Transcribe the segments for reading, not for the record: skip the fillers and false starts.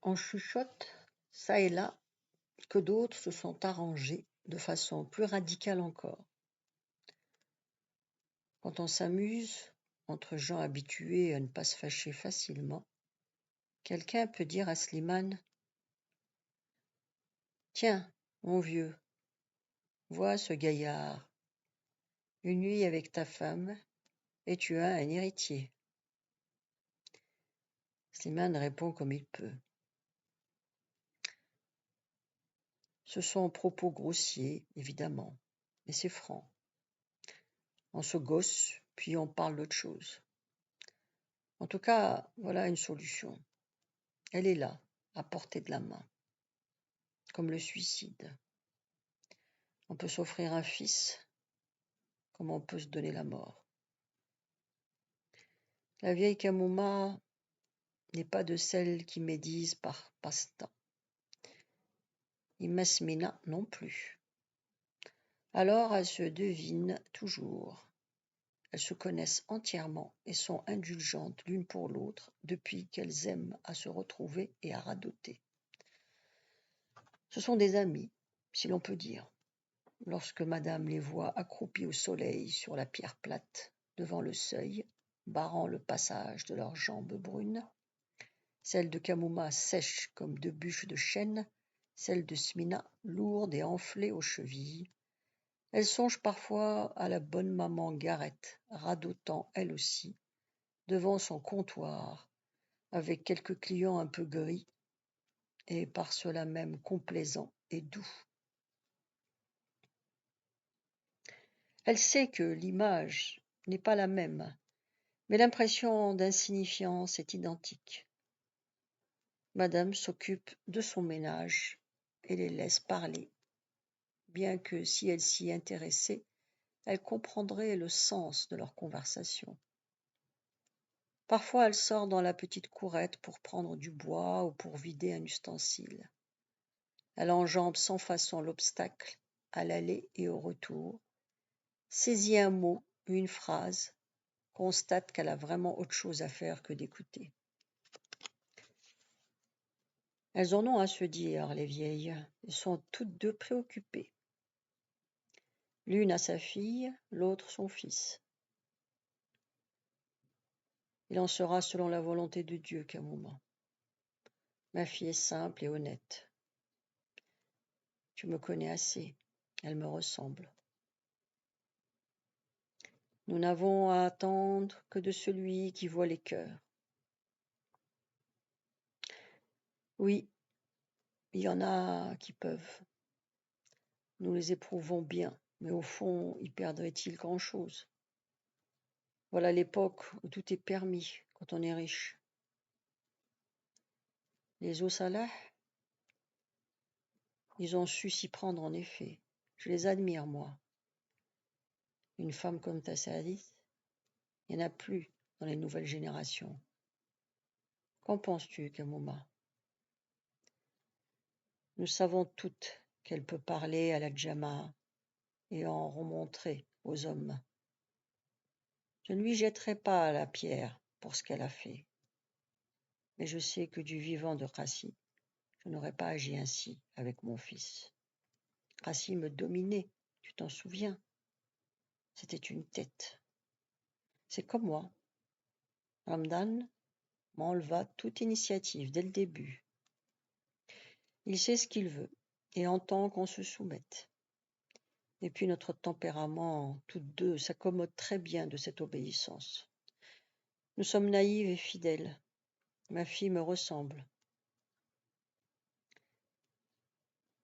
On chuchote çà et là que d'autres se sont arrangés de façon plus radicale encore. Quand on s'amuse, entre gens habitués à ne pas se fâcher facilement, quelqu'un peut dire à Slimane : « Tiens, mon vieux, vois ce gaillard. Une nuit avec ta femme, et tu as un héritier. » Slimane répond comme il peut. Ce sont propos grossiers, évidemment, mais c'est franc. On se gosse, puis on parle d'autre chose. En tout cas, voilà une solution. Elle est là, à portée de la main, comme le suicide. On peut s'offrir un fils, comme on peut se donner la mort. La vieille Kamuma n'est pas de celles qui médisent par passe-temps. Et Masmina non plus. Alors elles se devinent toujours. Elles se connaissent entièrement et sont indulgentes l'une pour l'autre depuis qu'elles aiment à se retrouver et à radoter. Ce sont des amies, si l'on peut dire. Lorsque madame les voit accroupies au soleil sur la pierre plate, devant le seuil, barrant le passage de leurs jambes brunes, celles de Kamuma sèches comme deux bûches de chêne, celles de Smina lourdes et enflées aux chevilles, elle songe parfois à la bonne maman Garette, radotant elle aussi, devant son comptoir, avec quelques clients un peu gris, et par cela même complaisants et doux. Elle sait que l'image n'est pas la même, mais l'impression d'insignifiance est identique. Madame s'occupe de son ménage et les laisse parler, bien que si elle s'y intéressait, elle comprendrait le sens de leur conversation. Parfois elle sort dans la petite courette pour prendre du bois ou pour vider un ustensile. Elle enjambe sans façon l'obstacle, à l'aller et au retour, saisit un mot, une phrase, constate qu'elle a vraiment autre chose à faire que d'écouter. Elles en ont à se dire, les vieilles, elles sont toutes deux préoccupées. L'une a sa fille, l'autre son fils. Il en sera selon la volonté de Dieu qu'un moment. Ma fille est simple et honnête. Tu me connais assez, elle me ressemble. Nous n'avons à attendre que de celui qui voit les cœurs. Oui, il y en a qui peuvent. Nous les éprouvons bien, mais au fond, y perdraient-ils grand-chose ? Voilà l'époque où tout est permis quand on est riche. Les Ossalah, ils ont su s'y prendre en effet. Je les admire, moi. Une femme comme Tassadis, il n'y en a plus dans les nouvelles générations. Qu'en penses-tu, Kamuma ? Nous savons toutes qu'elle peut parler à la Djama et en remontrer aux hommes. Je ne lui jetterai pas la pierre pour ce qu'elle a fait. Mais je sais que du vivant de Rassi, je n'aurais pas agi ainsi avec mon fils. Rassi me dominait, tu t'en souviens ? C'était une tête. C'est comme moi. Ramdan m'enleva toute initiative dès le début. Il sait ce qu'il veut et entend qu'on se soumette. Et puis notre tempérament, toutes deux, s'accommode très bien de cette obéissance. Nous sommes naïves et fidèles. Ma fille me ressemble.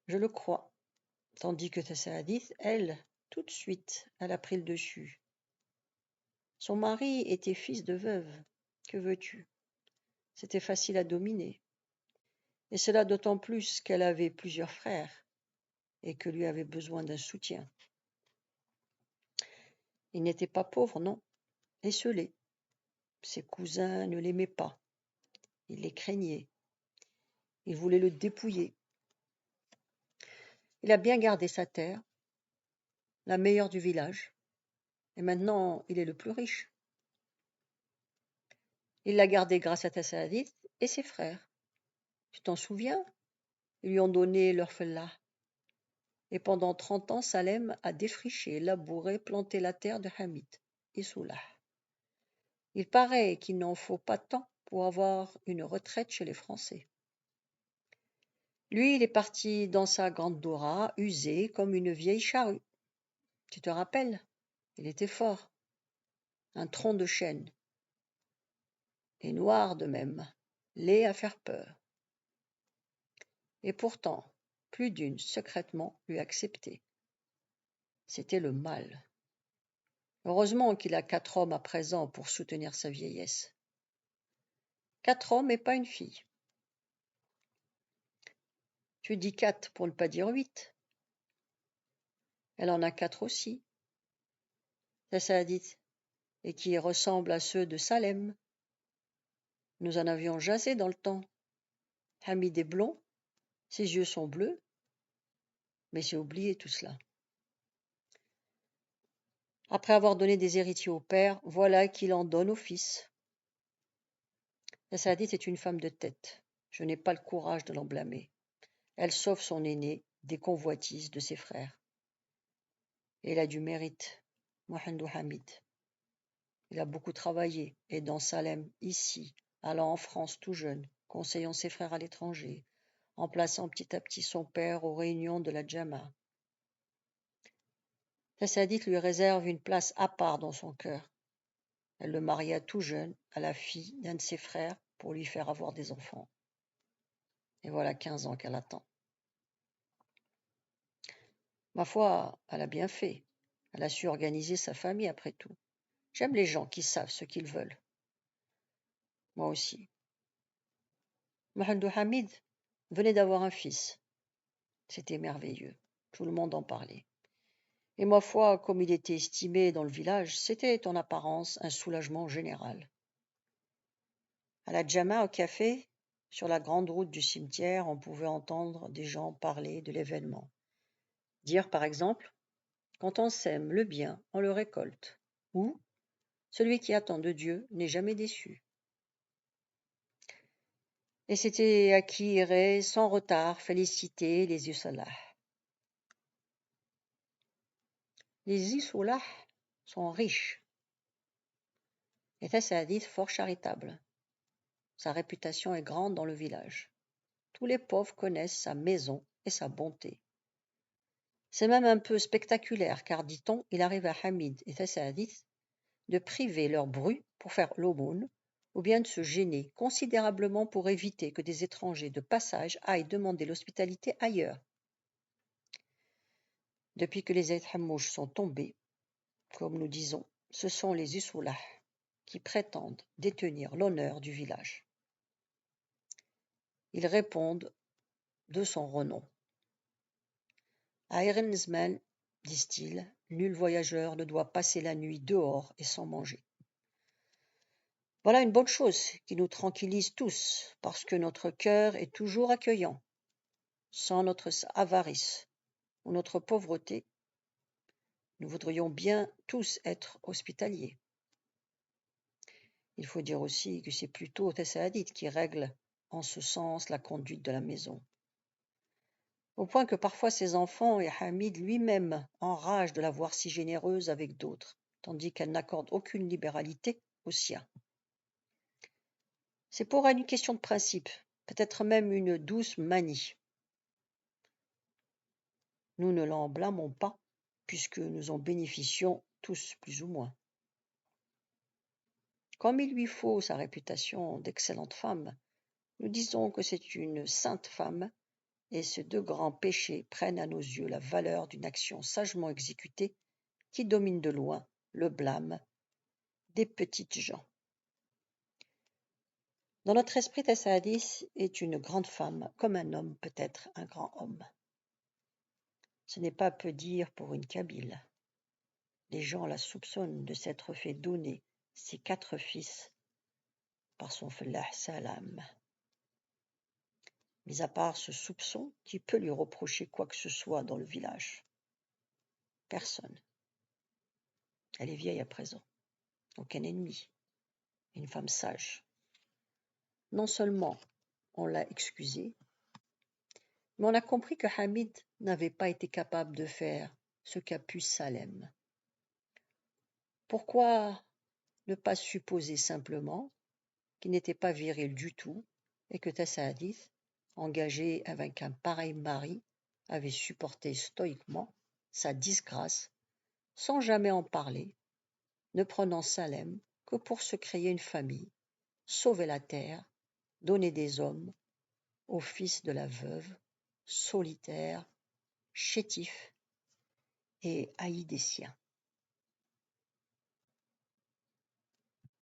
Je le crois. Tandis que Tassadis, elle, tout de suite, elle a pris le dessus. Son mari était fils de veuve. Que veux-tu ? C'était facile à dominer. Et cela d'autant plus qu'elle avait plusieurs frères et que lui avait besoin d'un soutien. Il n'était pas pauvre, non, esseulé. Ses cousins ne l'aimaient pas. Ils les craignaient. Ils voulaient le dépouiller. Il a bien gardé sa terre, la meilleure du village, et maintenant il est le plus riche. Il l'a gardée grâce à Tassadis et ses frères. Tu t'en souviens? Ils lui ont donné leur fellah. Et pendant 30 ans, Salem a défriché, labouré, planté la terre de Hamid et Soulah. Il paraît qu'il n'en faut pas tant pour avoir une retraite chez les Français. Lui, il est parti dans sa grande Dora, usé comme une vieille charrue. Tu te rappelles? Il était fort, un tronc de chêne, et noir de même, laid à faire peur. Et pourtant, plus d'une, secrètement, lui acceptait. C'était le mal. Heureusement qu'il a 4 hommes à présent pour soutenir sa vieillesse. 4 hommes et pas une fille. Tu dis 4 pour ne pas dire 8. Elle en a 4 aussi, ça a dit, et qui ressemblent à ceux de Salem. Nous en avions jasé dans le temps. Hamid est blond, ses yeux sont bleus, mais j'ai oublié tout cela. Après avoir donné des héritiers au père, voilà qu'il en donne au fils. La Saadite est une femme de tête. Je n'ai pas le courage de l'en blâmer. Elle sauve son aîné des convoitises de ses frères. Et elle a du mérite, Mohamedou Hamid. Il a beaucoup travaillé, aidant Salem ici, allant en France tout jeune, conseillant ses frères à l'étranger, en plaçant petit à petit son père aux réunions de la Jama. La Saadite lui réserve une place à part dans son cœur. Elle le maria tout jeune à la fille d'un de ses frères pour lui faire avoir des enfants. Et voilà 15 ans qu'elle attend. Ma foi, elle a bien fait. Elle a su organiser sa famille après tout. J'aime les gens qui savent ce qu'ils veulent. Moi aussi. Mohamedou Hamid venait d'avoir un fils. C'était merveilleux. Tout le monde en parlait. Et ma foi, comme il était estimé dans le village, c'était en apparence un soulagement général. À la Jama, au café, sur la grande route du cimetière, on pouvait entendre des gens parler de l'événement. Dire par exemple, quand on sème le bien, on le récolte. Ou, celui qui attend de Dieu n'est jamais déçu. Et c'était à qui irait sans retard féliciter les Yusalah. Les Yusalah sont riches. Et Tassadid fort charitable. Sa réputation est grande dans le village. Tous les pauvres connaissent sa maison et sa bonté. C'est même un peu spectaculaire, car, dit-on, il arrive à Hamid et Tassadid de priver leur bru pour faire l'aumône, ou bien de se gêner considérablement pour éviter que des étrangers de passage aillent demander l'hospitalité ailleurs. Depuis que les Aïd Hammouch sont tombés, comme nous disons, ce sont les Usulah qui prétendent détenir l'honneur du village. Ils répondent de son renom. À Erenzman, disent-ils, nul voyageur ne doit passer la nuit dehors et sans manger. Voilà une bonne chose qui nous tranquillise tous, parce que notre cœur est toujours accueillant. Sans notre avarice ou notre pauvreté, nous voudrions bien tous être hospitaliers. Il faut dire aussi que c'est plutôt Tassaadit qui règle en ce sens la conduite de la maison. Au point que parfois ses enfants et Hamid lui-même enragent de la voir si généreuse avec d'autres, tandis qu'elle n'accorde aucune libéralité aux siens. C'est pour elle une question de principe, peut-être même une douce manie. Nous ne l'en blâmons pas, puisque nous en bénéficions tous plus ou moins. Comme il lui faut sa réputation d'excellente femme, nous disons que c'est une sainte femme, et ces 2 grands péchés prennent à nos yeux la valeur d'une action sagement exécutée qui domine de loin le blâme des petites gens. Dans notre esprit, Tassaadis est une grande femme, comme un homme peut être un grand homme. Ce n'est pas peu dire pour une Kabyle. Les gens la soupçonnent de s'être fait donner ses 4 fils par son fellah Salam. Mis à part ce soupçon, qui peut lui reprocher quoi que ce soit dans le village? Personne. Elle est vieille à présent. Aucun ennemi. Une femme sage. Non seulement on l'a excusé, mais on a compris que Hamid n'avait pas été capable de faire ce qu'a pu Salem. Pourquoi ne pas supposer simplement qu'il n'était pas viril du tout et que Tassadith, engagé avec un pareil mari, avait supporté stoïquement sa disgrâce sans jamais en parler, ne prenant Salem que pour se créer une famille, sauver la terre, donner des hommes au fils de la veuve, solitaire, chétif et haï des siens.